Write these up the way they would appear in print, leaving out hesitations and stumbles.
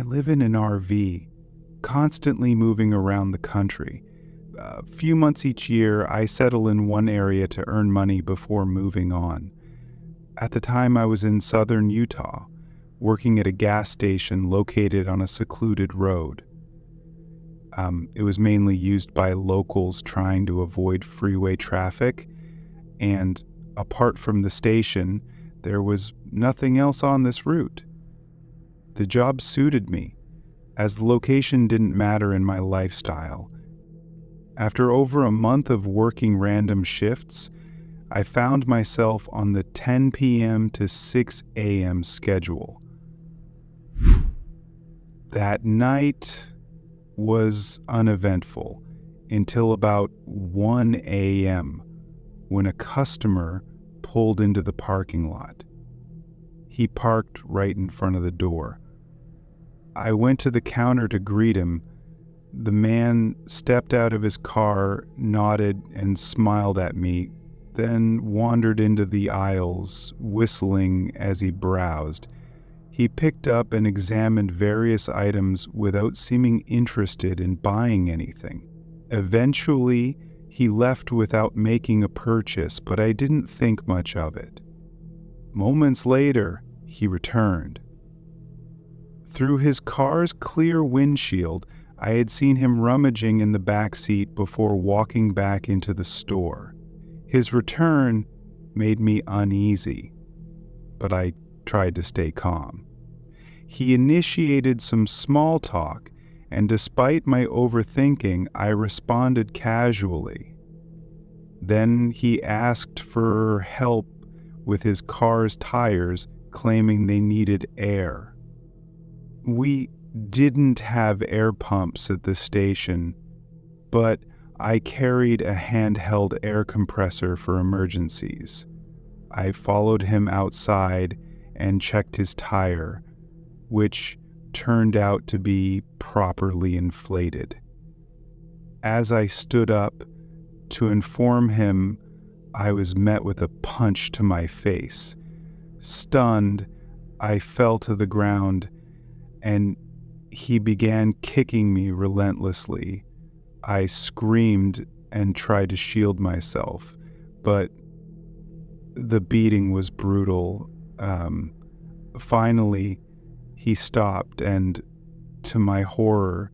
live in an RV, constantly moving around the country. A few months each year, I settle in one area to earn money before moving on. At the time, I was in southern Utah, working at a gas station located on a secluded road. It was mainly used by locals trying to avoid freeway traffic, and apart from the station, there was nothing else on this route. The job suited me, as the location didn't matter in my lifestyle. After over a month of working random shifts, I found myself on the 10 p.m. to 6 a.m. schedule. That night was uneventful until about 1 a.m. when a customer pulled into the parking lot. He parked right in front of the door. I went to the counter to greet him. The man stepped out of his car, nodded, and smiled at me, then wandered into the aisles, whistling as he browsed. He picked up and examined various items without seeming interested in buying anything. Eventually, he left without making a purchase, but I didn't think much of it. Moments later, he returned. Through his car's clear windshield, I had seen him rummaging in the back seat before walking back into the store. His return made me uneasy, but I tried to stay calm. He initiated some small talk, and despite my overthinking, I responded casually. Then he asked for help with his car's tires, claiming they needed air. We didn't have air pumps at the station, but I carried a handheld air compressor for emergencies. I followed him outside and checked his tire, which turned out to be properly inflated. As I stood up to inform him, I was met with a punch to my face. Stunned, I fell to the ground, and he began kicking me relentlessly. I screamed and tried to shield myself, but the beating was brutal. Finally, he stopped and, to my horror,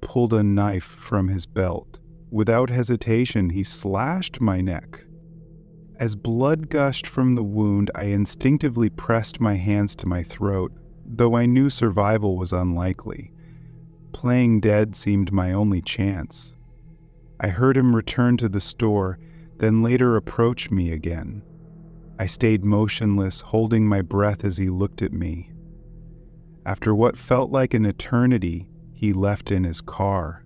pulled a knife from his belt. Without hesitation, he slashed my neck. As blood gushed from the wound, I instinctively pressed my hands to my throat, though I knew survival was unlikely. Playing dead seemed my only chance. I heard him return to the store, then later approach me again. I stayed motionless, holding my breath as he looked at me. After what felt like an eternity, he left in his car.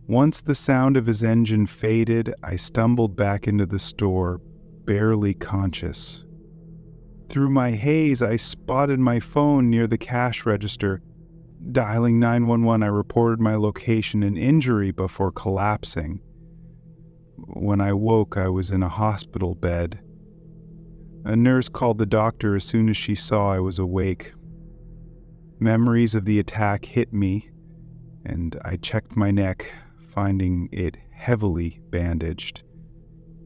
Once the sound of his engine faded, I stumbled back into the store, barely conscious. Through my haze, I spotted my phone near the cash register. Dialing 911, I reported my location and injury before collapsing. When I woke, I was in a hospital bed. A nurse called the doctor as soon as she saw I was awake. Memories of the attack hit me, and I checked my neck, finding it heavily bandaged.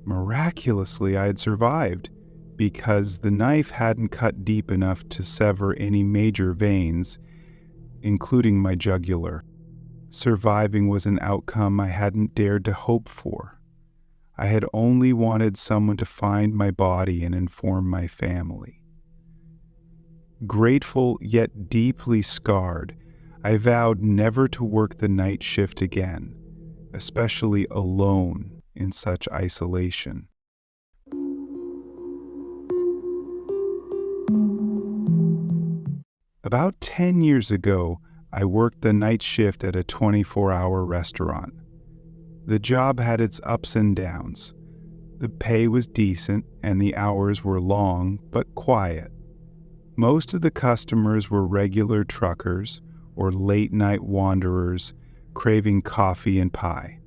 Miraculously, I had survived, because the knife hadn't cut deep enough to sever any major veins, including my jugular. Surviving was an outcome I hadn't dared to hope for. I had only wanted someone to find my body and inform my family. Grateful yet deeply scarred, I vowed never to work the night shift again, especially alone in such isolation. About 10 years ago, I worked the night shift at a 24-hour restaurant. The job had its ups and downs. The pay was decent and the hours were long but quiet. Most of the customers were regular truckers or late-night wanderers craving coffee and pie.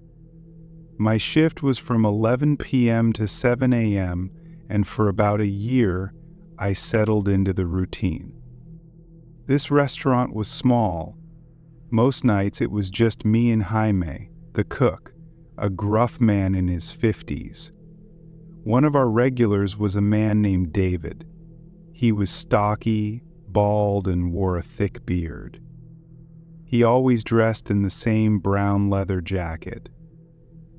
My shift was from 11 p.m. to 7 a.m., and for about a year, I settled into the routine. This restaurant was small. Most nights it was just me and Jaime, the cook, a gruff man in his 50s. One of our regulars was a man named David. He was stocky, bald, and wore a thick beard. He always dressed in the same brown leather jacket.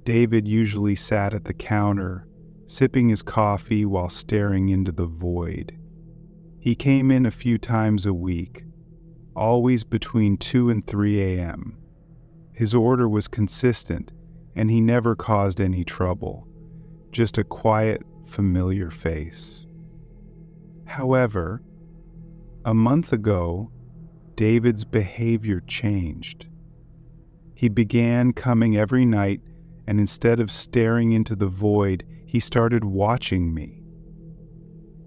David usually sat at the counter, sipping his coffee while staring into the void. He came in a few times a week, always between 2 and 3 a.m. His order was consistent, and he never caused any trouble, just a quiet, familiar face. However, a month ago, David's behavior changed. He began coming every night, and instead of staring into the void, he started watching me.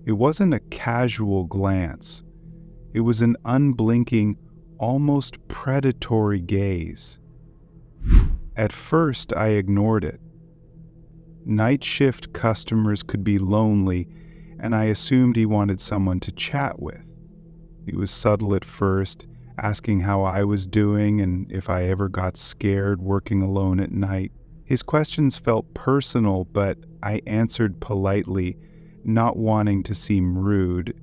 It wasn't a casual glance. It was an unblinking, almost predatory gaze. At first, I ignored it. Night shift customers could be lonely, and I assumed he wanted someone to chat with. He was subtle at first, asking how I was doing and if I ever got scared working alone at night. His questions felt personal, but I answered politely, not wanting to seem rude.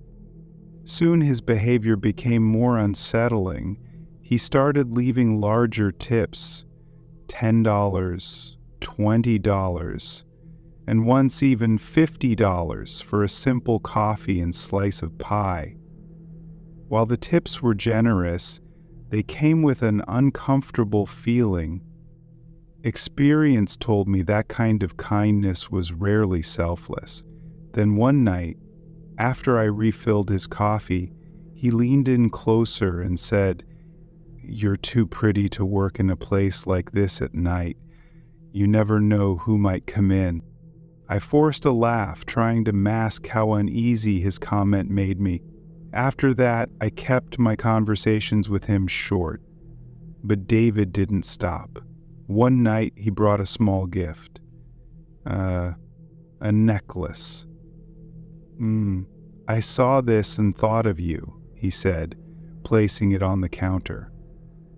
Soon his behavior became more unsettling. He started leaving larger tips, $10, $20, and once even $50 for a simple coffee and slice of pie. While the tips were generous, they came with an uncomfortable feeling. Experience told me that kind of kindness was rarely selfless. Then one night, after I refilled his coffee, he leaned in closer and said, "You're too pretty to work in a place like this at night. You never know who might come in." I forced a laugh, trying to mask how uneasy his comment made me. After that, I kept my conversations with him short. But David didn't stop. One night, he brought a small gift. A necklace. "I saw this and thought of you," he said, placing it on the counter.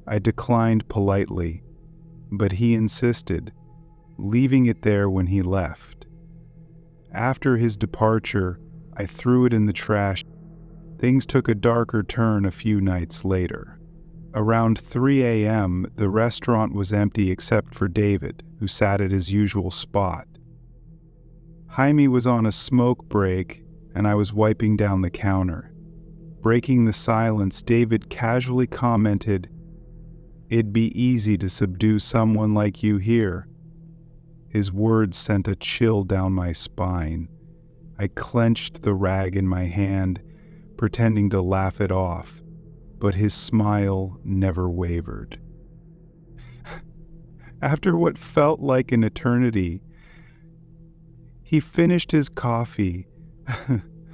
I declined politely, but he insisted, leaving it there when he left. After his departure, I threw it in the trash. Things took a darker turn a few nights later. Around 3 a.m., the restaurant was empty except for David, who sat at his usual spot. Jaime was on a smoke break, and I was wiping down the counter. Breaking the silence, David casually commented, "It'd be easy to subdue someone like you here." His words sent a chill down my spine. I clenched the rag in my hand, pretending to laugh it off, but his smile never wavered. After what felt like an eternity, he finished his coffee,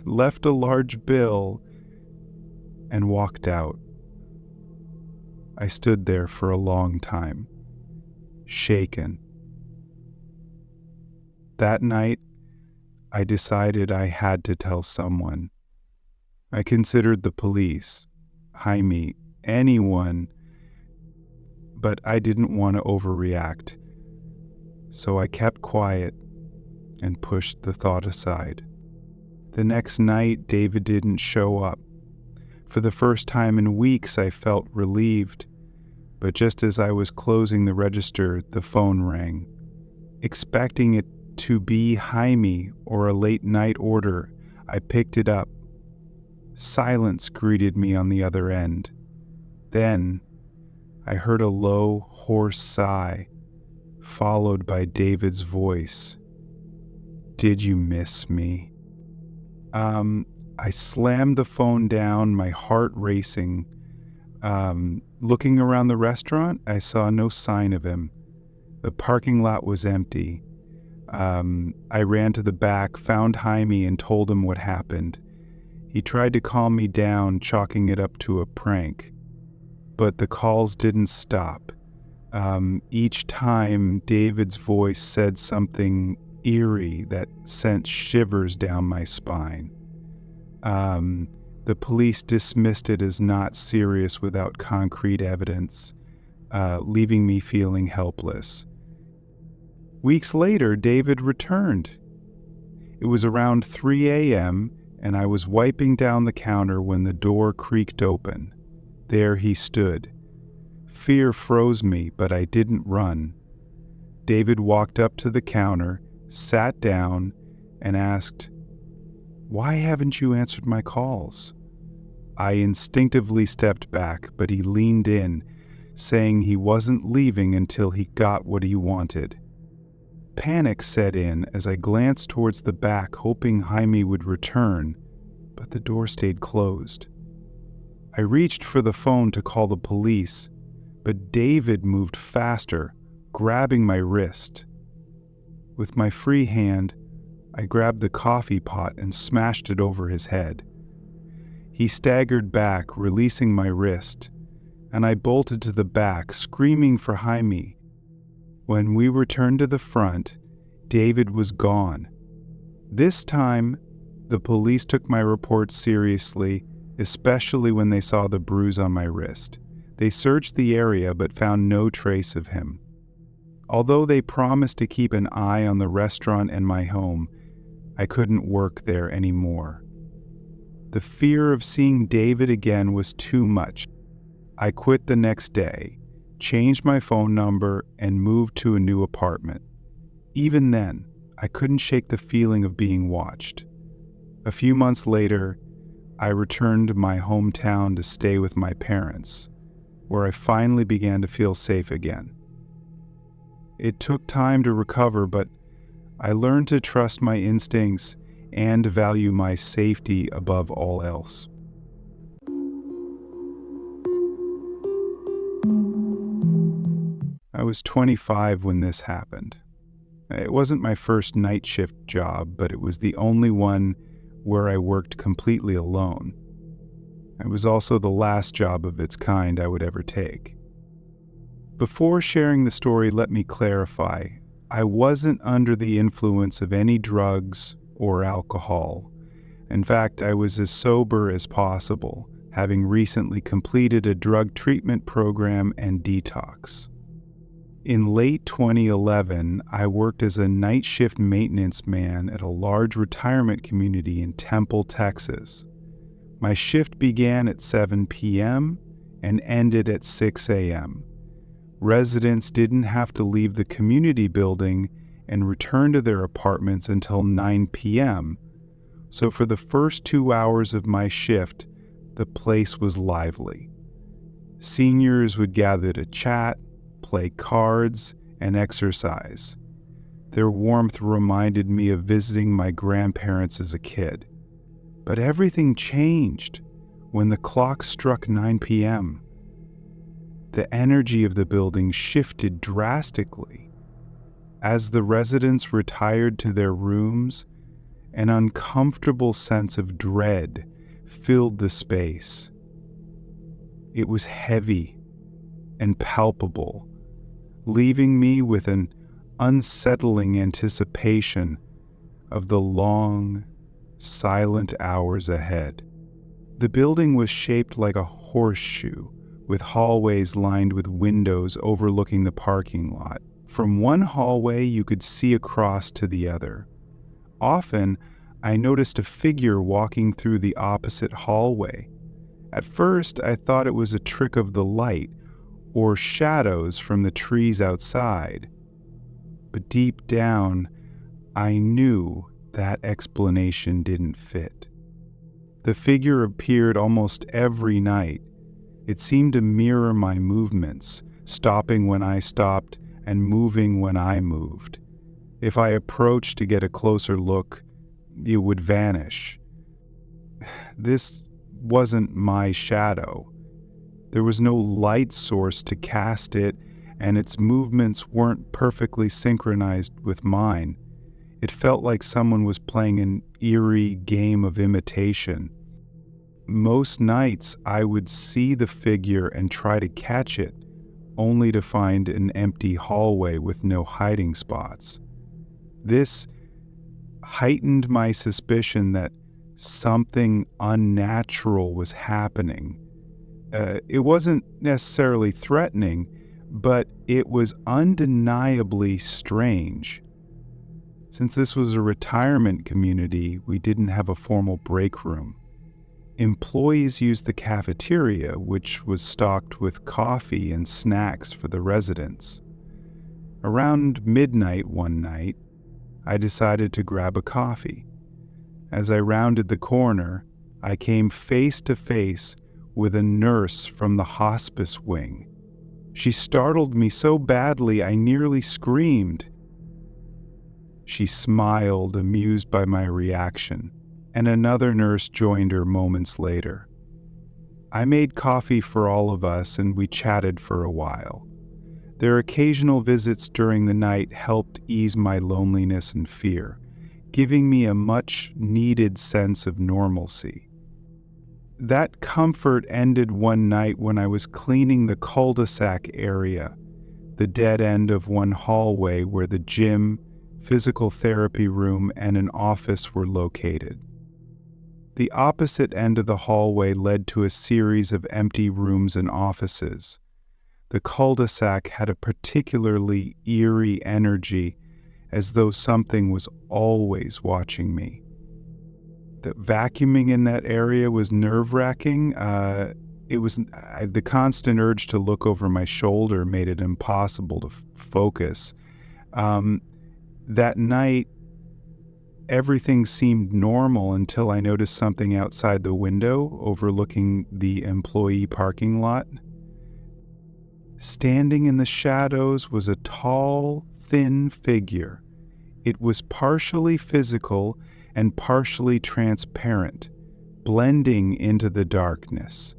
left a large bill, and walked out. I stood there for a long time, shaken. That night, I decided I had to tell someone. I considered the police, Jaime, anyone, but I didn't want to overreact. So I kept quiet and pushed the thought aside. The next night, David didn't show up. For the first time in weeks, I felt relieved, but just as I was closing the register, the phone rang. Expecting it to be Jaime or a late night order, I picked it up. Silence greeted me on the other end. Then, I heard a low, hoarse sigh, followed by David's voice. "Did you miss me?" I slammed the phone down, my heart racing. Looking around the restaurant, I saw no sign of him. The parking lot was empty. I ran to the back, found Jaime, and told him what happened. He tried to calm me down, chalking it up to a prank. But the calls didn't stop. Each time, David's voice said something eerie that sent shivers down my spine. The The police dismissed it as not serious without concrete evidence, leaving me feeling helpless. Weeks later, David returned. It was around 3 a.m., and I was wiping down the counter when the door creaked open. There he stood. Fear froze me, but I didn't run. David walked up to the counter, sat down, and asked, "Why haven't you answered my calls?" I instinctively stepped back, but he leaned in, saying he wasn't leaving until he got what he wanted. Panic set in as I glanced towards the back, hoping Jaime would return, but the door stayed closed. I reached for the phone to call the police, but David moved faster, grabbing my wrist. With my free hand, I grabbed the coffee pot and smashed it over his head. He staggered back, releasing my wrist, and I bolted to the back, screaming for Jaime. When we returned to the front, David was gone. This time, the police took my report seriously, especially when they saw the bruise on my wrist. They searched the area but found no trace of him. Although they promised to keep an eye on the restaurant and my home, I couldn't work there anymore. The fear of seeing David again was too much. I quit the next day, changed my phone number, and moved to a new apartment. Even then, I couldn't shake the feeling of being watched. A few months later, I returned to my hometown to stay with my parents, where I finally began to feel safe again. It took time to recover, but I learned to trust my instincts and value my safety above all else. I was 25 when this happened. It wasn't my first night shift job, but it was the only one where I worked completely alone. It was also the last job of its kind I would ever take. Before sharing the story, let me clarify. I wasn't under the influence of any drugs or alcohol. In fact, I was as sober as possible, having recently completed a drug treatment program and detox. In late 2011, I worked as a night shift maintenance man at a large retirement community in Temple, Texas. My shift began at 7 p.m. and ended at 6 a.m. Residents didn't have to leave the community building and return to their apartments until 9 p.m., so for the first 2 hours of my shift, the place was lively. Seniors would gather to chat, play cards, and exercise. Their warmth reminded me of visiting my grandparents as a kid. But everything changed when the clock struck 9 p.m. The energy of the building shifted drastically. As the residents retired to their rooms, an uncomfortable sense of dread filled the space. It was heavy and palpable, leaving me with an unsettling anticipation of the long, silent hours ahead. The building was shaped like a horseshoe, with hallways lined with windows overlooking the parking lot. From one hallway, you could see across to the other. Often, I noticed a figure walking through the opposite hallway. At first, I thought it was a trick of the light or shadows from the trees outside. But deep down, I knew that explanation didn't fit. The figure appeared almost every night. It seemed to mirror my movements, stopping when I stopped and moving when I moved. If I approached to get a closer look, it would vanish. This wasn't my shadow. There was no light source to cast it, and its movements weren't perfectly synchronized with mine. It felt like someone was playing an eerie game of imitation. Most nights, I would see the figure and try to catch it, only to find an empty hallway with no hiding spots. This heightened my suspicion that something unnatural was happening. It wasn't necessarily threatening, but it was undeniably strange. Since this was a retirement community, we didn't have a formal break room. Employees used the cafeteria, which was stocked with coffee and snacks for the residents. Around midnight one night, I decided to grab a coffee. As I rounded the corner, I came face to face with a nurse from the hospice wing. She startled me so badly I nearly screamed. She smiled, amused by my reaction, and another nurse joined her moments later. I made coffee for all of us and we chatted for a while. Their occasional visits during the night helped ease my loneliness and fear, giving me a much-needed sense of normalcy. That comfort ended one night when I was cleaning the cul-de-sac area, the dead end of one hallway where the gym, physical therapy room, and an office were located. The opposite end of the hallway led to a series of empty rooms and offices. The cul-de-sac had a particularly eerie energy, as though something was always watching me. The vacuuming in that area was nerve-wracking. The constant urge to look over my shoulder made it impossible to focus. That night, everything seemed normal until I noticed something outside the window overlooking the employee parking lot. Standing in the shadows was a tall, thin figure. It was partially physical and partially transparent, blending into the darkness.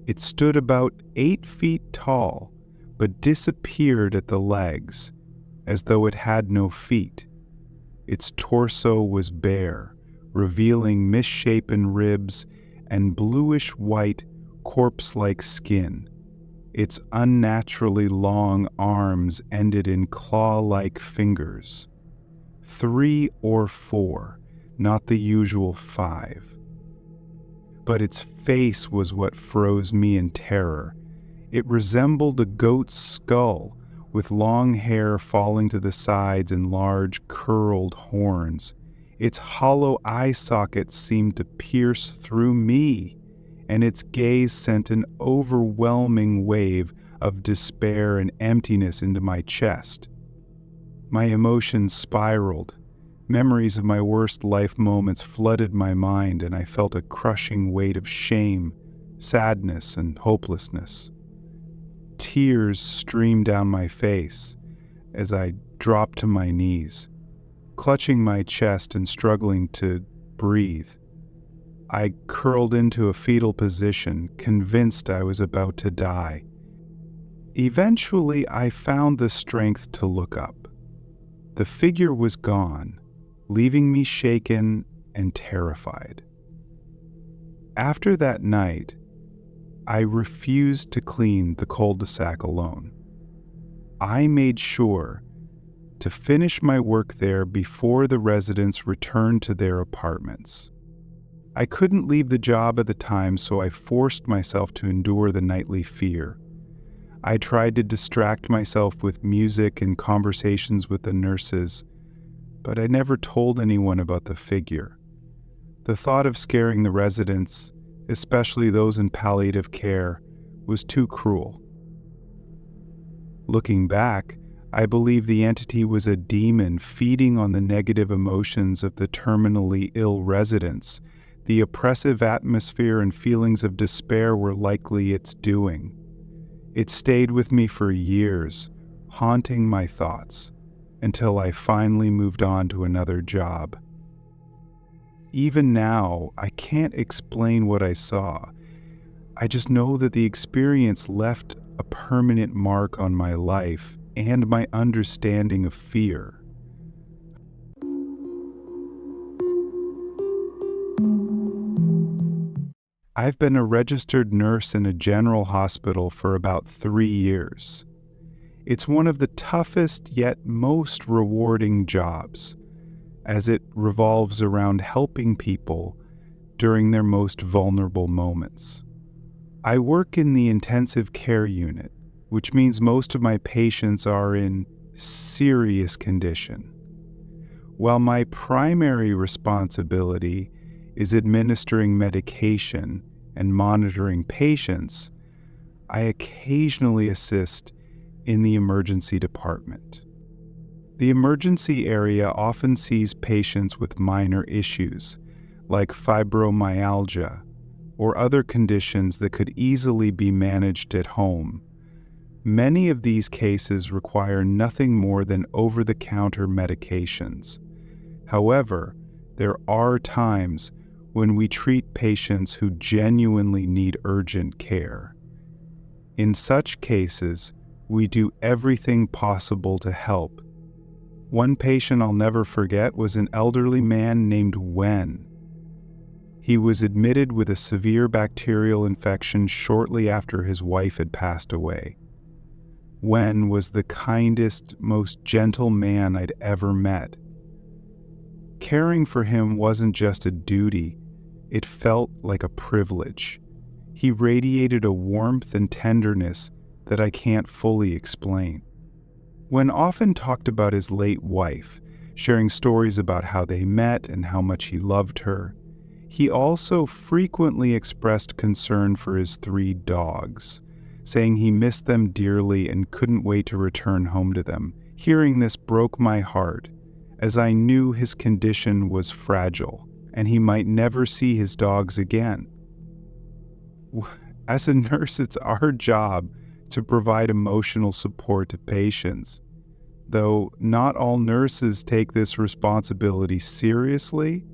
It stood about 8 feet tall, but disappeared at the legs, as though it had no feet. Its torso was bare, revealing misshapen ribs and bluish-white, corpse-like skin. Its unnaturally long arms ended in claw-like fingers. 3 or 4, not the usual 5. But its face was what froze me in terror. It resembled a goat's skull, with long hair falling to the sides and large curled horns. Its hollow eye sockets seemed to pierce through me, and its gaze sent an overwhelming wave of despair and emptiness into my chest. My emotions spiraled. Memories of my worst life moments flooded my mind, and I felt a crushing weight of shame, sadness, and hopelessness. Tears streamed down my face as I dropped to my knees, clutching my chest and struggling to breathe. I curled into a fetal position, convinced I was about to die. Eventually, I found the strength to look up. The figure was gone, leaving me shaken and terrified. After that night, I refused to clean the cul-de-sac alone. I made sure to finish my work there before the residents returned to their apartments. I couldn't leave the job at the time, so I forced myself to endure the nightly fear. I tried to distract myself with music and conversations with the nurses, but I never told anyone about the figure. The thought of scaring the residents, especially those in palliative care, was too cruel. Looking back, I believe the entity was a demon feeding on the negative emotions of the terminally ill residents. The oppressive atmosphere and feelings of despair were likely its doing. It stayed with me for years, haunting my thoughts, until I finally moved on to another job. Even now, I can't explain what I saw. I just know that the experience left a permanent mark on my life and my understanding of fear. I've been a registered nurse in a general hospital for about 3 years. It's one of the toughest yet most rewarding jobs, as it revolves around helping people during their most vulnerable moments. I work in the intensive care unit, which means most of my patients are in serious condition. While my primary responsibility is administering medication and monitoring patients, I occasionally assist in the emergency department. The emergency area often sees patients with minor issues, like fibromyalgia, or other conditions that could easily be managed at home. Many of these cases require nothing more than over-the-counter medications. However, there are times when we treat patients who genuinely need urgent care. In such cases, we do everything possible to help. One patient I'll never forget was an elderly man named Wen. He was admitted with a severe bacterial infection shortly after his wife had passed away. Wen was the kindest, most gentle man I'd ever met. Caring for him wasn't just a duty, it felt like a privilege. He radiated a warmth and tenderness that I can't fully explain. Wen often talked about his late wife, sharing stories about how they met and how much he loved her. He also frequently expressed concern for his 3 dogs, saying he missed them dearly and couldn't wait to return home to them. Hearing this broke my heart, as I knew his condition was fragile and he might never see his dogs again. As a nurse, it's our job to provide emotional support to patients. Though not all nurses take this responsibility seriously,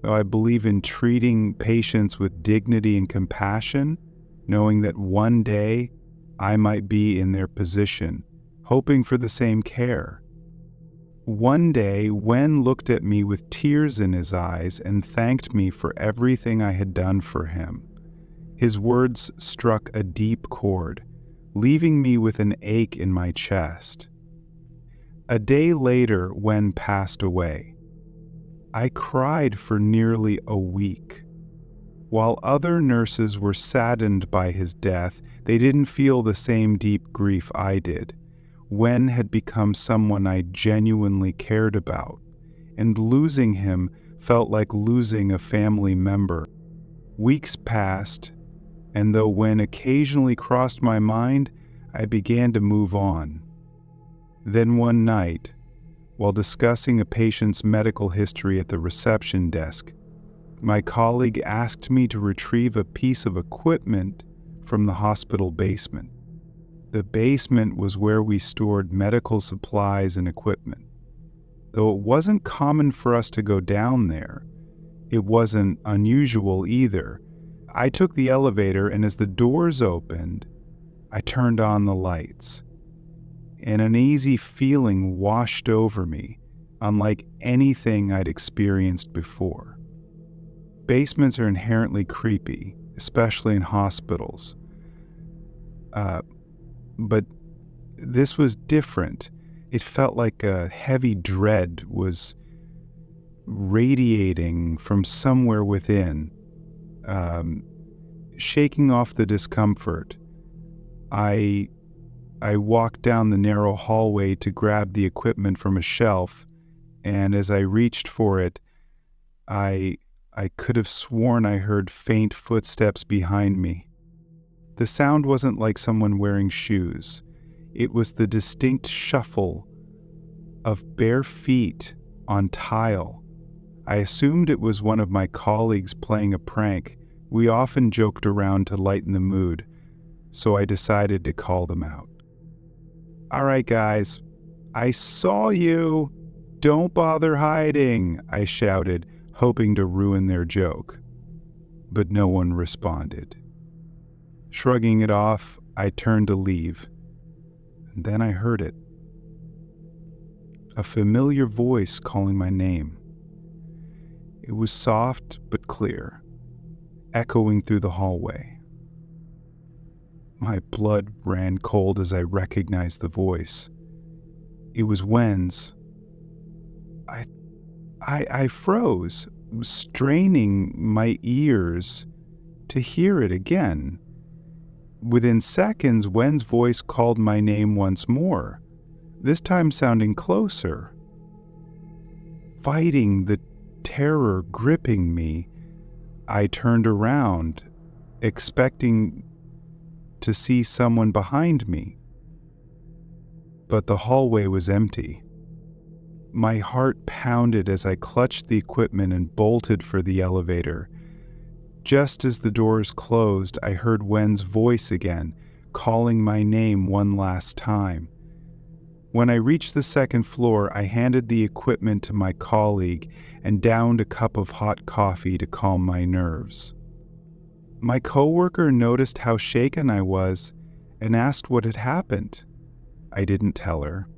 I believe in treating patients with dignity and compassion, knowing that one day I might be in their position, hoping for the same care. One day, Wen looked at me with tears in his eyes and thanked me for everything I had done for him. His words struck a deep chord, leaving me with an ache in my chest. A day later, Wen passed away. I cried for nearly a week. While other nurses were saddened by his death, they didn't feel the same deep grief I did. Wen had become someone I genuinely cared about, and losing him felt like losing a family member. Weeks passed, and though Wen occasionally crossed my mind, I began to move on. Then one night, while discussing a patient's medical history at the reception desk, my colleague asked me to retrieve a piece of equipment from the hospital basement. The basement was where we stored medical supplies and equipment. Though it wasn't common for us to go down there, it wasn't unusual either. I took the elevator, and as the doors opened, I turned on the lights. An uneasy feeling washed over me, unlike anything I'd experienced before. Basements are inherently creepy, especially in hospitals. But this was different. It felt like a heavy dread was radiating from somewhere within, shaking off the discomfort. I walked down the narrow hallway to grab the equipment from a shelf, and as I reached for it, I could have sworn I heard faint footsteps behind me. The sound wasn't like someone wearing shoes. It was the distinct shuffle of bare feet on tile. I assumed it was one of my colleagues playing a prank. We often joked around to lighten the mood, so I decided to call them out. "All right, guys, I saw you. Don't bother hiding," I shouted, hoping to ruin their joke. But no one responded. Shrugging it off, I turned to leave. And then I heard it. A familiar voice calling my name. It was soft but clear, echoing through the hallway. My blood ran cold as I recognized the voice. It was Wen's. I froze. straining my ears to hear it again. Within seconds, Wen's voice called my name once more, this time sounding closer. Fighting the terror gripping me, I turned around, expecting to see someone behind me. But the hallway was empty. My heart pounded as I clutched the equipment and bolted for the elevator. Just as the doors closed, I heard Wen's voice again, calling my name one last time. When I reached the second floor, I handed the equipment to my colleague and downed a cup of hot coffee to calm my nerves. My coworker noticed how shaken I was and asked what had happened. I didn't tell her.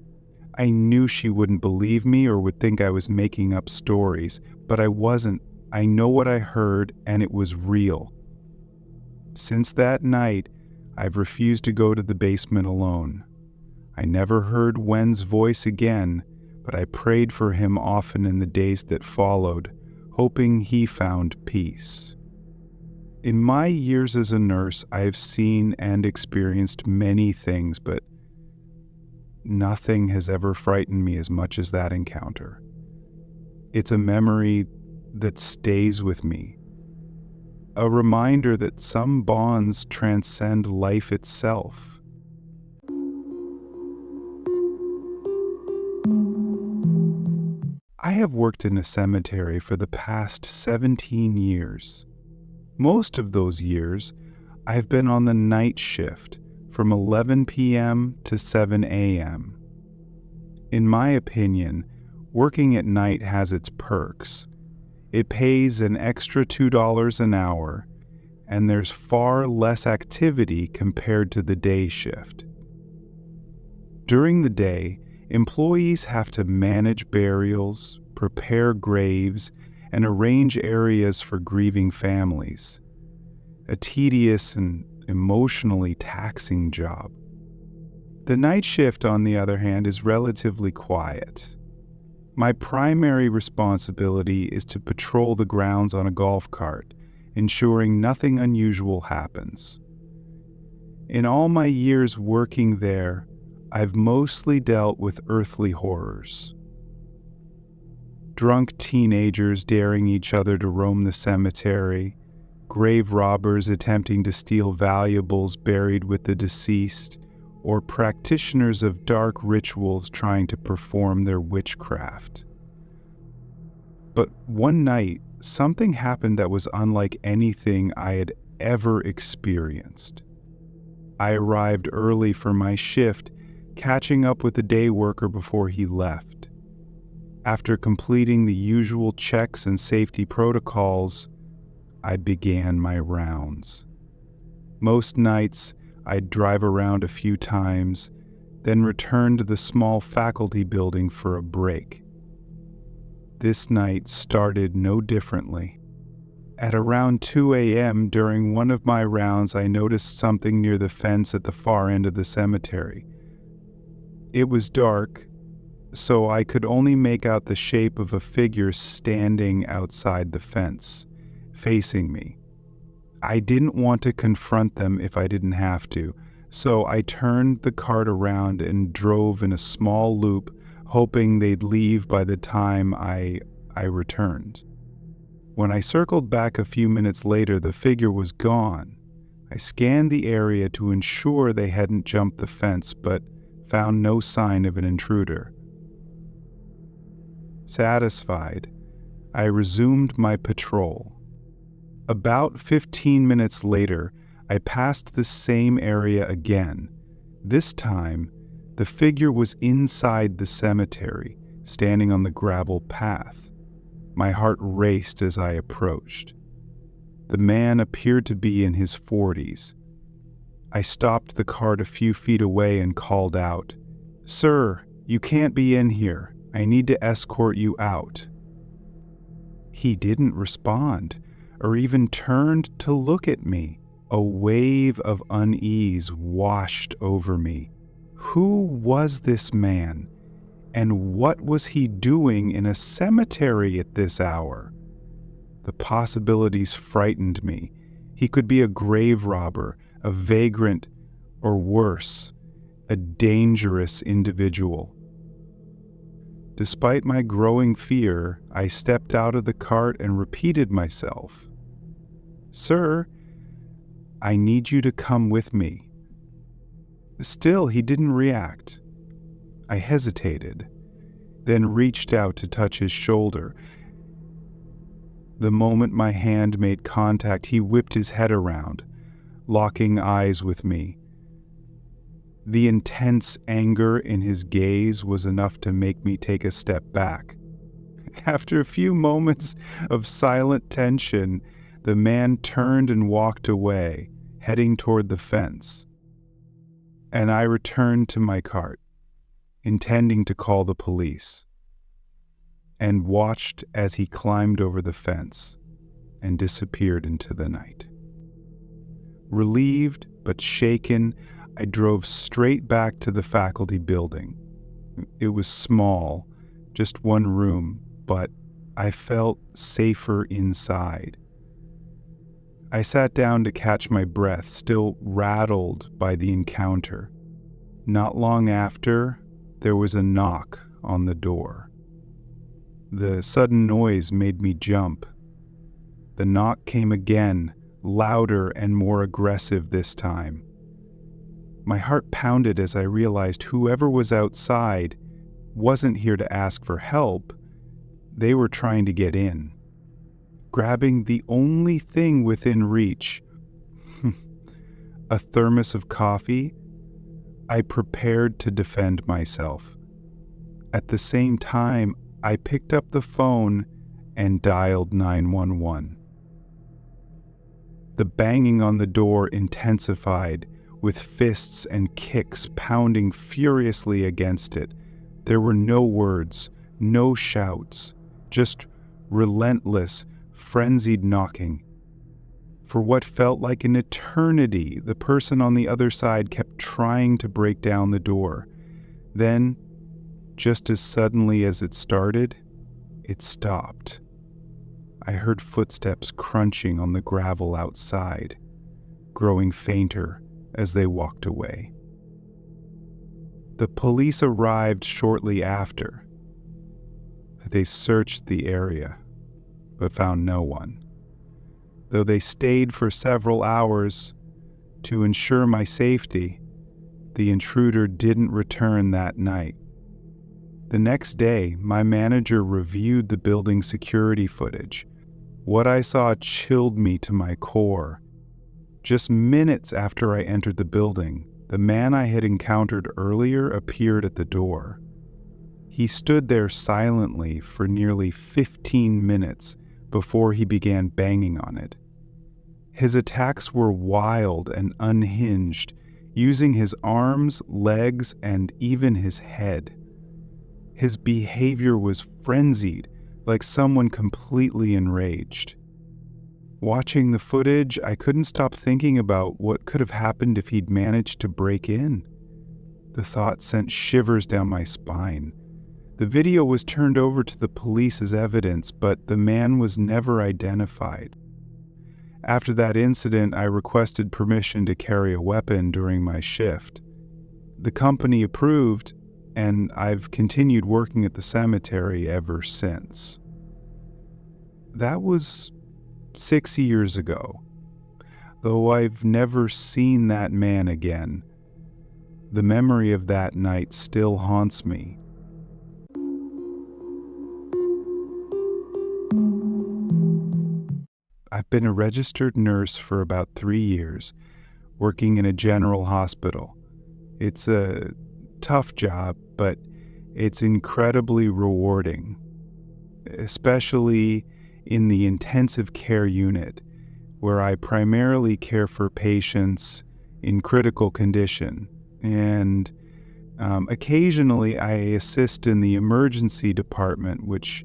I knew she wouldn't believe me or would think I was making up stories, but I wasn't. I know what I heard, and it was real. Since that night, I've refused to go to the basement alone. I never heard Wen's voice again, but I prayed for him often in the days that followed, hoping he found peace. In my years as a nurse, I have seen and experienced many things, but nothing has ever frightened me as much as that encounter. It's a memory that stays with me, a reminder that some bonds transcend life itself. I have worked in a cemetery for the past 17 years. Most of those years, I've been on the night shift from 11 p.m. to 7 a.m. In my opinion, working at night has its perks. It pays an extra $2 an hour, and there's far less activity compared to the day shift. During the day, employees have to manage burials, prepare graves, and arrange areas for grieving families. A tedious and emotionally taxing job. The night shift, on the other hand, is relatively quiet. My primary responsibility is to patrol the grounds on a golf cart, ensuring nothing unusual happens. In all my years working there, I've mostly dealt with earthly horrors. Drunk teenagers daring each other to roam the cemetery, grave robbers attempting to steal valuables buried with the deceased, or practitioners of dark rituals trying to perform their witchcraft. But one night, something happened that was unlike anything I had ever experienced. I arrived early for my shift, catching up with the day worker before he left. After completing the usual checks and safety protocols, I began my rounds. Most nights, I'd drive around a few times, then return to the small faculty building for a break. This night started no differently. At around 2 a.m. during one of my rounds, I noticed something near the fence at the far end of the cemetery. It was dark, so I could only make out the shape of a figure standing outside the fence, facing me. I didn't want to confront them if I didn't have to, so I turned the cart around and drove in a small loop, hoping they'd leave by the time I returned. When I circled back a few minutes later, the figure was gone. I scanned the area to ensure they hadn't jumped the fence, but found no sign of an intruder. Satisfied, I resumed my patrol. About 15 minutes later, I passed the same area again. This time, the figure was inside the cemetery, standing on the gravel path. My heart raced as I approached. The man appeared to be in his 40s. I stopped the cart a few feet away and called out, "Sir, you can't be in here. I need to escort you out." He didn't respond, or even turned to look at me. A wave of unease washed over me. Who was this man? And what was he doing in a cemetery at this hour? The possibilities frightened me. He could be a grave robber, a vagrant, or worse, a dangerous individual. Despite my growing fear, I stepped out of the cart and repeated myself, "Sir, I need you to come with me." Still, he didn't react. I hesitated, then reached out to touch his shoulder. The moment my hand made contact, he whipped his head around, locking eyes with me. The intense anger in his gaze was enough to make me take a step back. After a few moments of silent tension, the man turned and walked away, heading toward the fence. And I returned to my cart, intending to call the police, and watched as he climbed over the fence and disappeared into the night. Relieved but shaken, I drove straight back to the faculty building. It was small, just one room, but I felt safer inside. I sat down to catch my breath, still rattled by the encounter. Not long after, there was a knock on the door. The sudden noise made me jump. The knock came again, louder and more aggressive this time. My heart pounded as I realized whoever was outside wasn't here to ask for help. They were trying to get in. Grabbing the only thing within reach, a thermos of coffee, I prepared to defend myself. At the same time, I picked up the phone and dialed 911. The banging on the door intensified, with fists and kicks pounding furiously against it. There were no words, no shouts, just relentless, frenzied knocking. For what felt like an eternity, the person on the other side kept trying to break down the door. Then, just as suddenly as it started, it stopped. I heard footsteps crunching on the gravel outside, growing fainter as they walked away. The police arrived shortly after. They searched the area, but found no one. Though they stayed for several hours to ensure my safety, the intruder didn't return that night. The next day, my manager reviewed the building security footage. What I saw chilled me to my core. Just minutes after I entered the building, the man I had encountered earlier appeared at the door. He stood there silently for nearly 15 minutes before he began banging on it. His attacks were wild and unhinged, using his arms, legs, and even his head. His behavior was frenzied, like someone completely enraged. Watching the footage, I couldn't stop thinking about what could have happened if he'd managed to break in. The thought sent shivers down my spine. The video was turned over to the police as evidence, but the man was never identified. After that incident, I requested permission to carry a weapon during my shift. The company approved, and I've continued working at the cemetery ever since. That was 6 years ago. Though I've never seen that man again, the memory of that night still haunts me. I've been a registered nurse for about 3 years, working in a general hospital. It's a tough job, but it's incredibly rewarding, especially in the intensive care unit, where I primarily care for patients in critical condition. And occasionally I assist in the emergency department, which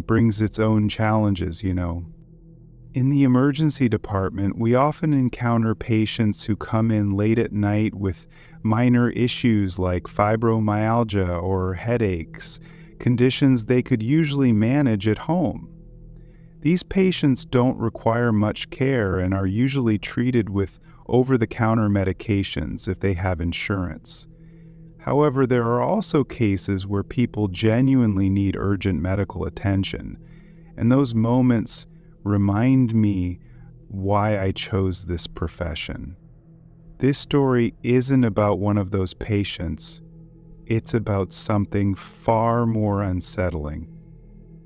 brings its own challenges, you know. In the emergency department, we often encounter patients who come in late at night with minor issues like fibromyalgia or headaches, conditions they could usually manage at home. These patients don't require much care and are usually treated with over-the-counter medications if they have insurance. However, there are also cases where people genuinely need urgent medical attention, and those moments remind me why I chose this profession. This story isn't about one of those patients. It's about something far more unsettling.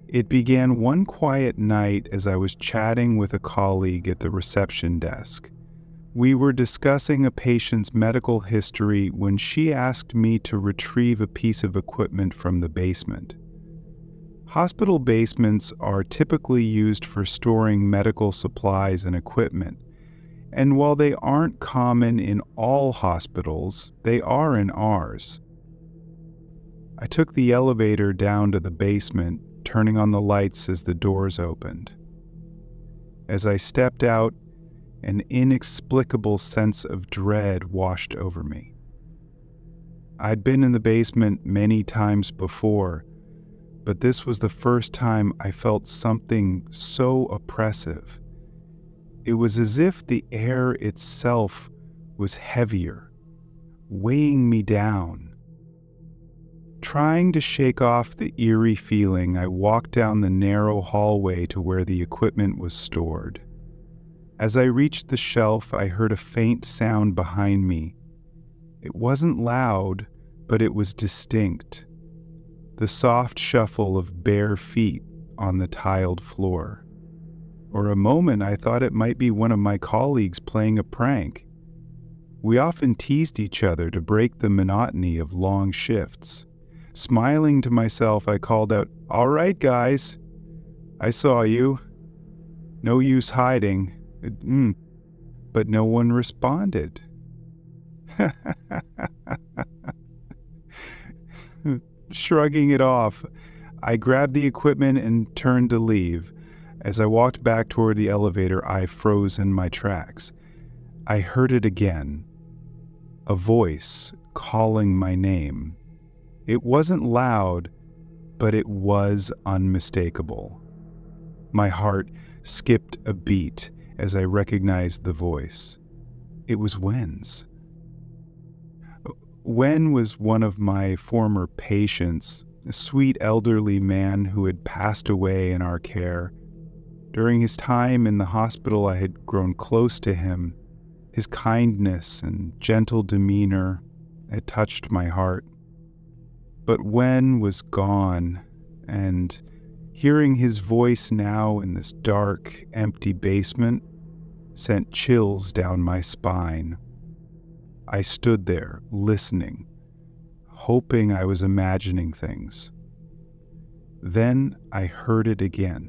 It began one quiet night as I was chatting with a colleague at the reception desk. We were discussing a patient's medical history when she asked me to retrieve a piece of equipment from the basement. Hospital basements are typically used for storing medical supplies and equipment, and while they aren't common in all hospitals, they are in ours. I took the elevator down to the basement, turning on the lights as the doors opened. As I stepped out, an inexplicable sense of dread washed over me. I'd been in the basement many times before, but this was the first time I felt something so oppressive. It was as if the air itself was heavier, weighing me down. Trying to shake off the eerie feeling, I walked down the narrow hallway to where the equipment was stored. As I reached the shelf, I heard a faint sound behind me. It wasn't loud, but it was distinct. The soft shuffle of bare feet on the tiled floor. For a moment, I thought it might be one of my colleagues playing a prank. We often teased each other to break the monotony of long shifts. Smiling to myself, I called out, "All right, guys. I saw you. No use hiding." But no one responded. Shrugging it off, I grabbed the equipment and turned to leave. As I walked back toward the elevator, I froze in my tracks. I heard it again. A voice calling my name. It wasn't loud, but it was unmistakable. My heart skipped a beat as I recognized the voice. It was Wen's. Wen was one of my former patients, a sweet elderly man who had passed away in our care. During his time in the hospital, I had grown close to him. His kindness and gentle demeanor had touched my heart. But Wen was gone, and hearing his voice now in this dark, empty basement sent chills down my spine. I stood there, listening, hoping I was imagining things. Then I heard it again.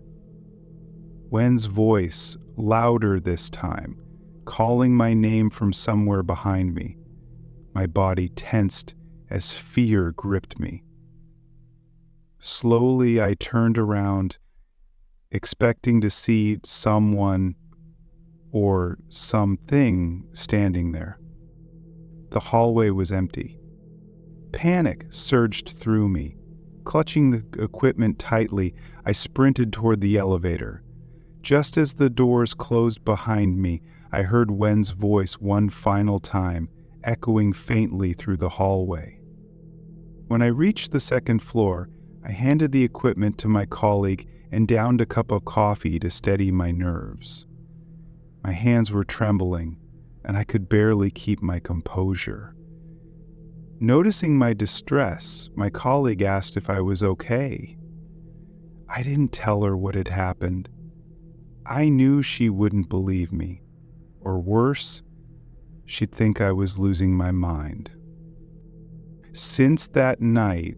Wen's voice, louder this time, calling my name from somewhere behind me. My body tensed as fear gripped me. Slowly, I turned around, expecting to see someone or something standing there. The hallway was empty. Panic surged through me. Clutching the equipment tightly, I sprinted toward the elevator. Just as the doors closed behind me, I heard Wen's voice one final time, echoing faintly through the hallway. When I reached the second floor, I handed the equipment to my colleague and downed a cup of coffee to steady my nerves. My hands were trembling, and I could barely keep my composure. Noticing my distress, my colleague asked if I was okay. I didn't tell her what had happened. I knew she wouldn't believe me, or worse, she'd think I was losing my mind. Since that night,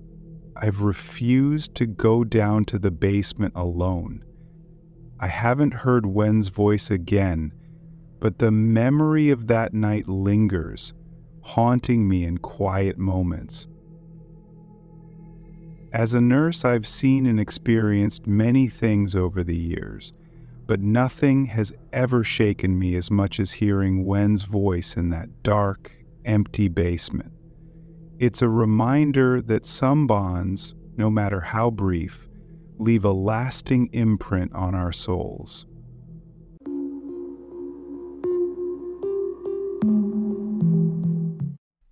I've refused to go down to the basement alone. I haven't heard Wen's voice again, but the memory of that night lingers, haunting me in quiet moments. As a nurse, I've seen and experienced many things over the years, but nothing has ever shaken me as much as hearing Wen's voice in that dark, empty basement. It's a reminder that some bonds, no matter how brief, leave a lasting imprint on our souls.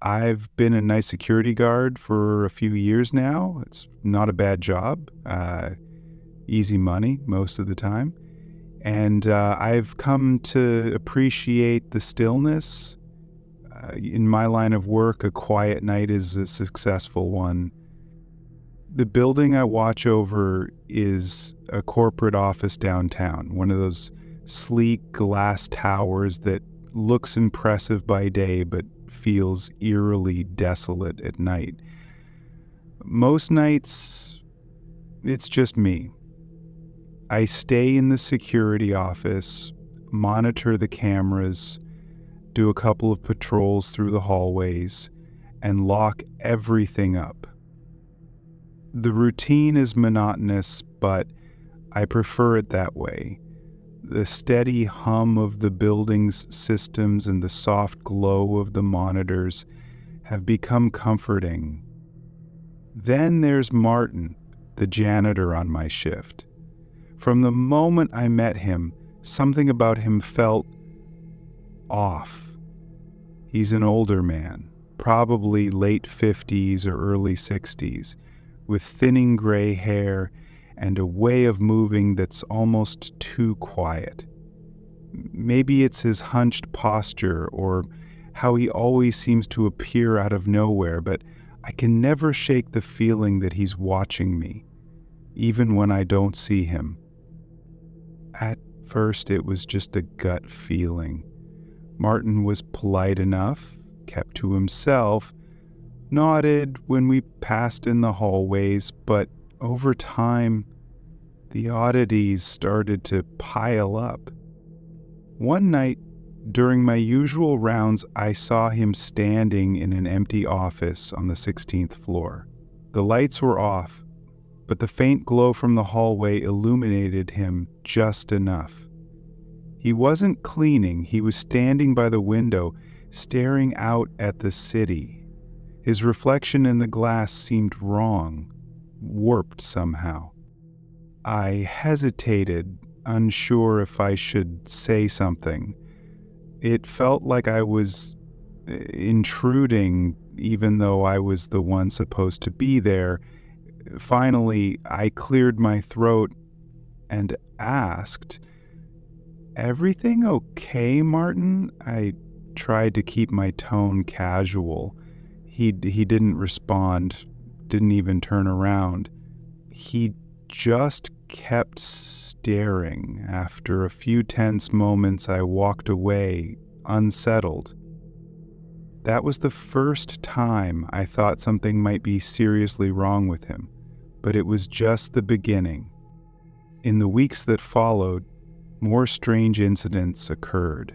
I've been a night security guard for a few years now. It's not a bad job, easy money most of the time. And I've come to appreciate the stillness. In my line of work, a quiet night is a successful one. The building I watch over is a corporate office downtown, one of those sleek glass towers that looks impressive by day but feels eerily desolate at night. Most nights, it's just me. I stay in the security office, monitor the cameras, do a couple of patrols through the hallways, and lock everything up. The routine is monotonous, but I prefer it that way. The steady hum of the building's systems and the soft glow of the monitors have become comforting. Then there's Martin, the janitor on my shift. From the moment I met him, something about him felt off. He's an older man, probably late 50s or early 60s, with thinning gray hair and a way of moving that's almost too quiet. Maybe it's his hunched posture or how he always seems to appear out of nowhere, but I can never shake the feeling that he's watching me, even when I don't see him. At first, it was just a gut feeling. Martin was polite enough, kept to himself, nodded when we passed in the hallways, but over time, the oddities started to pile up. One night, during my usual rounds, I saw him standing in an empty office on the 16th floor. The lights were off, but the faint glow from the hallway illuminated him just enough. He wasn't cleaning, he was standing by the window, staring out at the city. His reflection in the glass seemed wrong, warped somehow. I hesitated, unsure if I should say something. It felt like I was intruding, even though I was the one supposed to be there. Finally, I cleared my throat and asked, "Everything okay, Martin?" I tried to keep my tone casual. He didn't respond, didn't even turn around. He just kept staring. After a few tense moments, I walked away, unsettled. That was the first time I thought something might be seriously wrong with him, but it was just the beginning. In the weeks that followed, more strange incidents occurred.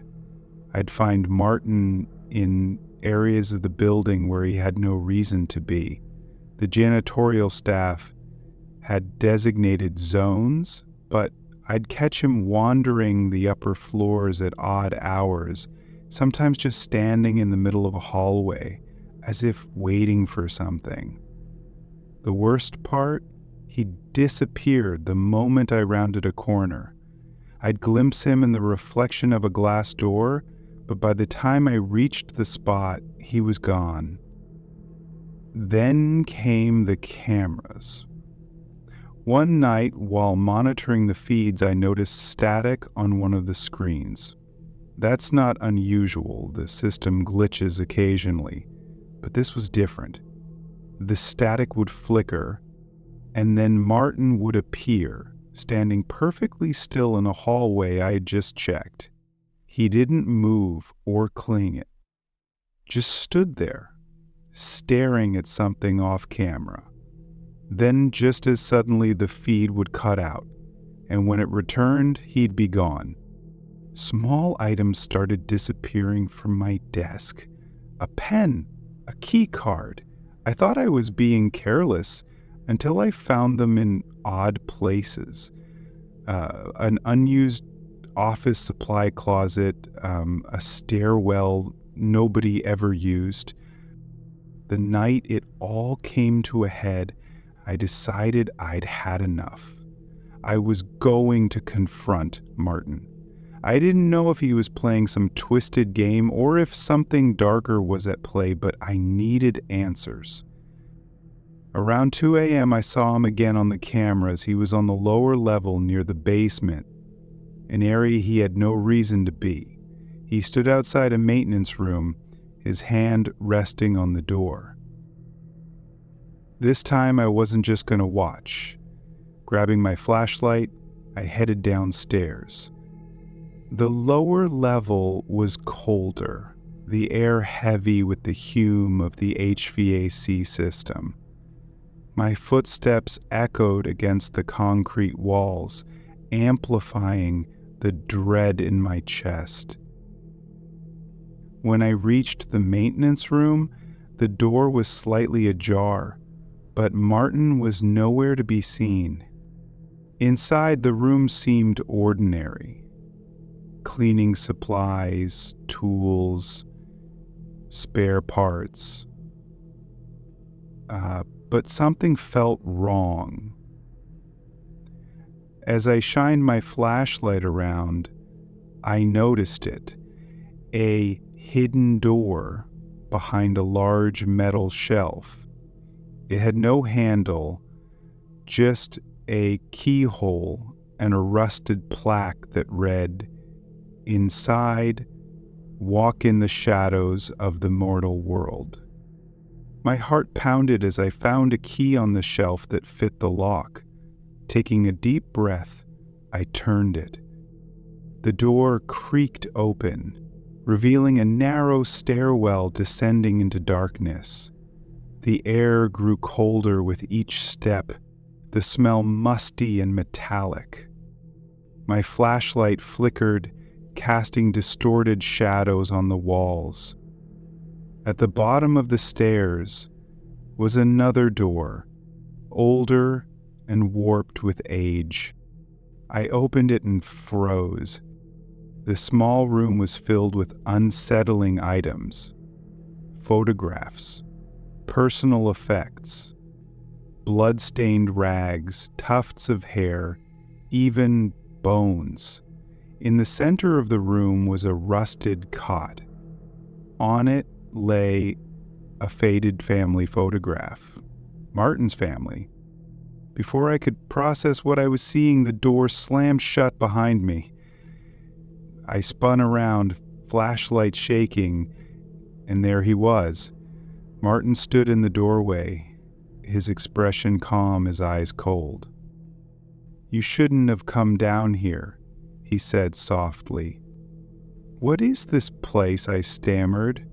I'd find Martin in areas of the building where he had no reason to be. The janitorial staff had designated zones, but I'd catch him wandering the upper floors at odd hours, sometimes just standing in the middle of a hallway, as if waiting for something. The worst part? He disappeared the moment I rounded a corner. I'd glimpse him in the reflection of a glass door, but by the time I reached the spot, he was gone. Then came the cameras. One night, while monitoring the feeds, I noticed static on one of the screens. That's not unusual, the system glitches occasionally, but this was different. The static would flicker, and then Martin would appear, standing perfectly still in a hallway I had just checked. He didn't move or cling it, just stood there, staring at something off camera. Then just as suddenly the feed would cut out, and when it returned, he'd be gone. Small items started disappearing from my desk. A pen, a key card. I thought I was being careless until I found them in odd places. An unused office supply closet, a stairwell nobody ever used. The night it all came to a head, I decided I'd had enough. I was going to confront Martin. I didn't know if he was playing some twisted game or if something darker was at play, but I needed answers. Around 2 a.m., I saw him again on the cameras. He was on the lower level near the basement, an area he had no reason to be. He stood outside a maintenance room, his hand resting on the door. This time, I wasn't just going to watch. Grabbing my flashlight, I headed downstairs. The lower level was colder, the air heavy with the hume of the HVAC system. My footsteps echoed against the concrete walls, amplifying the dread in my chest. When I reached the maintenance room, the door was slightly ajar, but Martin was nowhere to be seen. Inside, the room seemed ordinary. Cleaning supplies, tools, spare parts. But something felt wrong. As I shined my flashlight around, I noticed it. A hidden door behind a large metal shelf. It had no handle, just a keyhole and a rusted plaque that read, "Inside, walk in the shadows of the mortal world." My heart pounded as I found a key on the shelf that fit the lock. Taking a deep breath, I turned it. The door creaked open, revealing a narrow stairwell descending into darkness. The air grew colder with each step, the smell musty and metallic. My flashlight flickered, casting distorted shadows on the walls. At the bottom of the stairs was another door, older and warped with age. I opened it and froze. The small room was filled with unsettling items, photographs, personal effects, blood-stained rags, tufts of hair, even bones. In the center of the room was a rusted cot. On it lay a faded family photograph, Martin's family. Before I could process what I was seeing, the door slammed shut behind me. I spun around, flashlight shaking, and there he was. Martin stood in the doorway, his expression calm, his eyes cold. "You shouldn't have come down here," he said softly. "What is this place?" I stammered.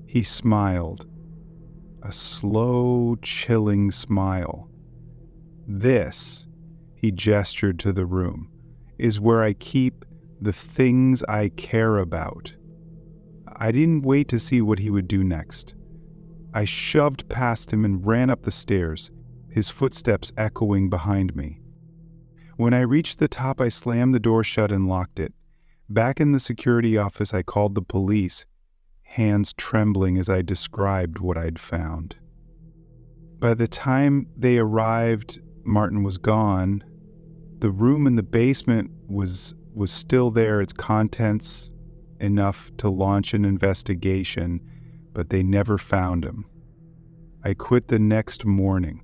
He smiled, a slow, chilling smile. "This," he gestured to the room, "is where I keep the things I care about." I didn't wait to see what he would do next. I shoved past him and ran up the stairs, his footsteps echoing behind me. When I reached the top, I slammed the door shut and locked it. Back in the security office, I called the police, hands trembling as I described what I'd found. By the time they arrived, Martin was gone. The room in the basement was still there, its contents enough to launch an investigation, but they never found him. I quit the next morning.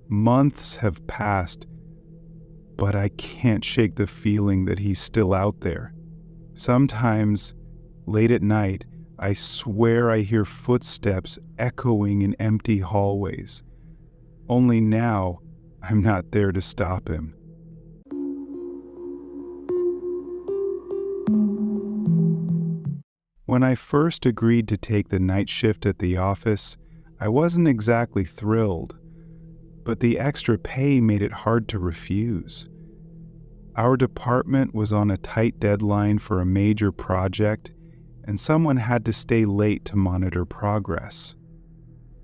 Months have passed, but I can't shake the feeling that he's still out there. Sometimes, late at night, I swear I hear footsteps echoing in empty hallways. Only now, I'm not there to stop him. When I first agreed to take the night shift at the office, I wasn't exactly thrilled, but the extra pay made it hard to refuse. Our department was on a tight deadline for a major project, and someone had to stay late to monitor progress.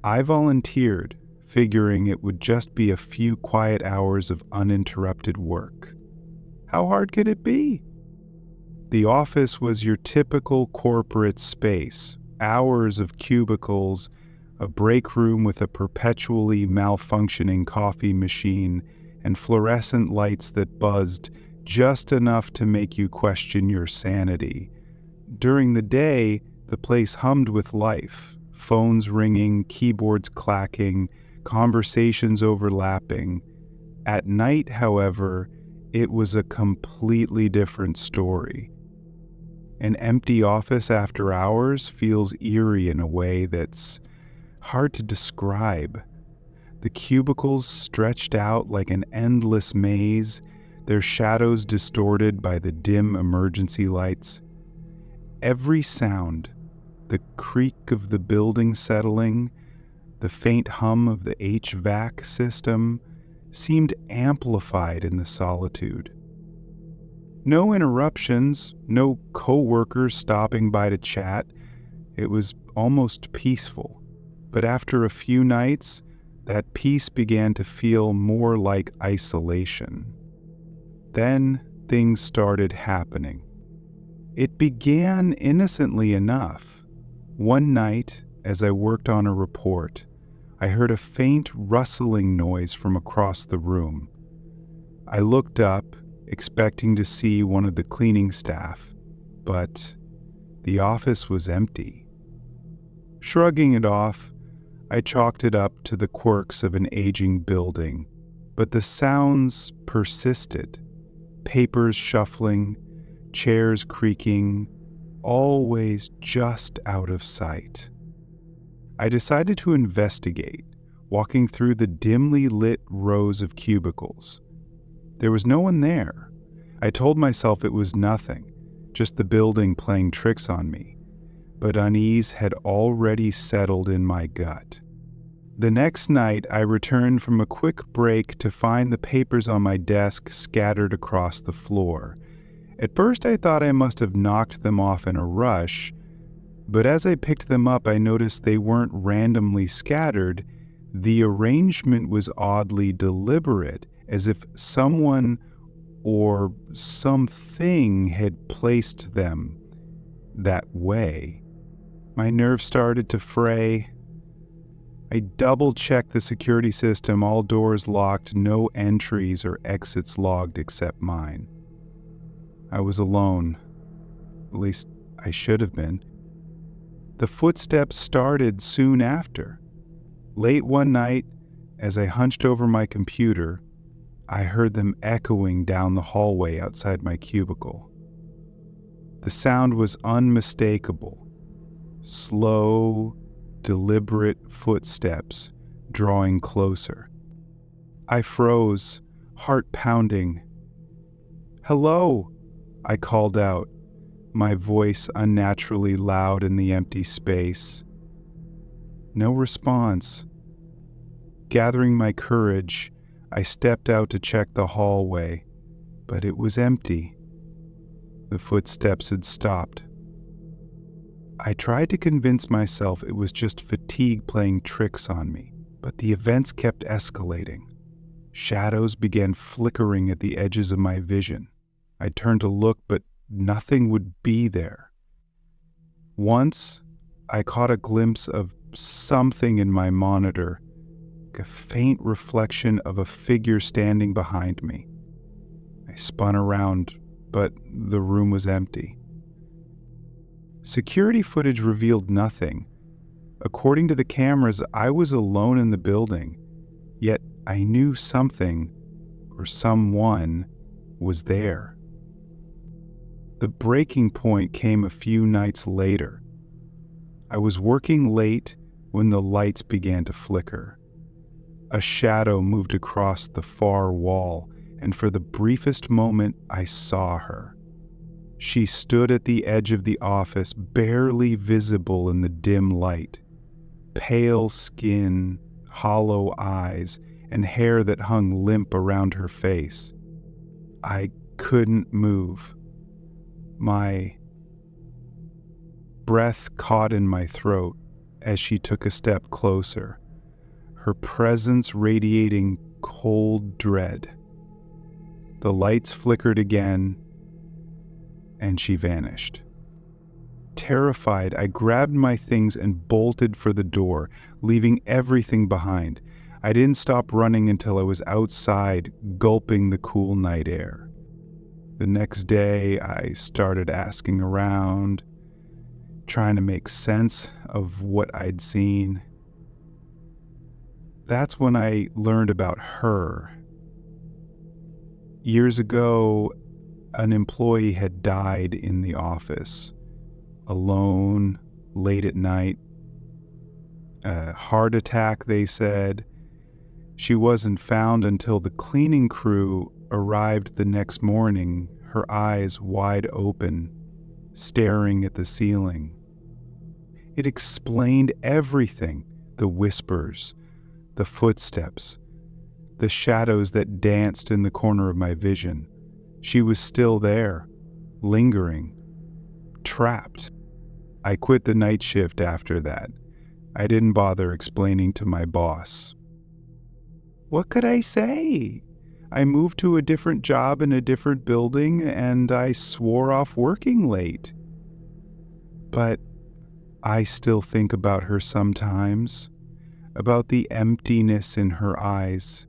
I volunteered, figuring it would just be a few quiet hours of uninterrupted work. How hard could it be? The office was your typical corporate space, hours of cubicles, a break room with a perpetually malfunctioning coffee machine, and fluorescent lights that buzzed just enough to make you question your sanity. During the day, the place hummed with life, phones ringing, keyboards clacking, conversations overlapping. At night, however, it was a completely different story. An empty office after hours feels eerie in a way that's hard to describe. The cubicles stretched out like an endless maze, their shadows distorted by the dim emergency lights. Every sound, the creak of the building settling, the faint hum of the HVAC system, seemed amplified in the solitude. No interruptions, no co-workers stopping by to chat. It was almost peaceful. But after a few nights, that peace began to feel more like isolation. Then things started happening. It began innocently enough. One night, as I worked on a report, I heard a faint rustling noise from across the room. I looked up, expecting to see one of the cleaning staff, but the office was empty. Shrugging it off, I chalked it up to the quirks of an aging building, but the sounds persisted. Papers shuffling, chairs creaking, always just out of sight. I decided to investigate, walking through the dimly lit rows of cubicles. There was no one there. I told myself it was nothing, just the building playing tricks on me. But unease had already settled in my gut. The next night, I returned from a quick break to find the papers on my desk scattered across the floor. At first, I thought I must have knocked them off in a rush, but as I picked them up, I noticed they weren't randomly scattered. The arrangement was oddly deliberate, as if someone or something had placed them that way. My nerves started to fray. I double-checked the security system, all doors locked, no entries or exits logged except mine. I was alone. At least I should have been. The footsteps started soon after. Late one night, as I hunched over my computer, I heard them echoing down the hallway outside my cubicle. The sound was unmistakable. Slow, deliberate footsteps drawing closer. I froze, heart pounding. "Hello," I called out, my voice unnaturally loud in the empty space. No response. Gathering my courage, I stepped out to check the hallway, but it was empty. The footsteps had stopped. I tried to convince myself it was just fatigue playing tricks on me, but the events kept escalating. Shadows began flickering at the edges of my vision. I turned to look, but nothing would be there. Once, I caught a glimpse of something in my monitor, a faint reflection of a figure standing behind me. I spun around, but the room was empty. Security footage revealed nothing. According to the cameras, I was alone in the building, yet I knew something, or someone, was there. The breaking point came a few nights later. I was working late when the lights began to flicker. A shadow moved across the far wall, and for the briefest moment, I saw her. She stood at the edge of the office, barely visible in the dim light. Pale skin, hollow eyes, and hair that hung limp around her face. I couldn't move. My breath caught in my throat as she took a step closer, her presence radiating cold dread. The lights flickered again, and she vanished. Terrified, I grabbed my things and bolted for the door, leaving everything behind. I didn't stop running until I was outside, gulping the cool night air. The next day, I started asking around, trying to make sense of what I'd seen. That's when I learned about her. Years ago, an employee had died in the office, alone, late at night. A heart attack, they said. She wasn't found until the cleaning crew arrived the next morning, her eyes wide open, staring at the ceiling. It explained everything: the whispers, the footsteps, the shadows that danced in the corner of my vision. She was still there, lingering, trapped. I quit the night shift after that. I didn't bother explaining to my boss. What could I say? I moved to a different job in a different building and I swore off working late. But I still think about her sometimes, about the emptiness in her eyes.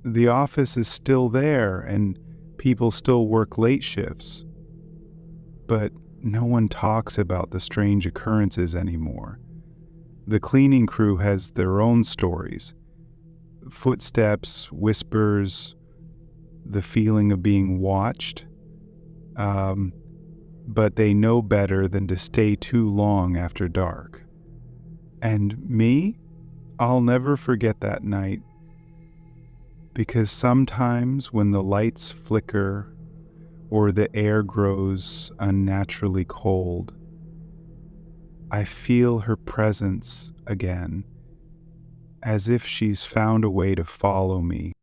The office is still there and people still work late shifts. But no one talks about the strange occurrences anymore. The cleaning crew has their own stories. Footsteps, whispers, the feeling of being watched. But they know better than to stay too long after dark. And me? I'll never forget that night. Because sometimes when the lights flicker or the air grows unnaturally cold, I feel her presence again, as if she's found a way to follow me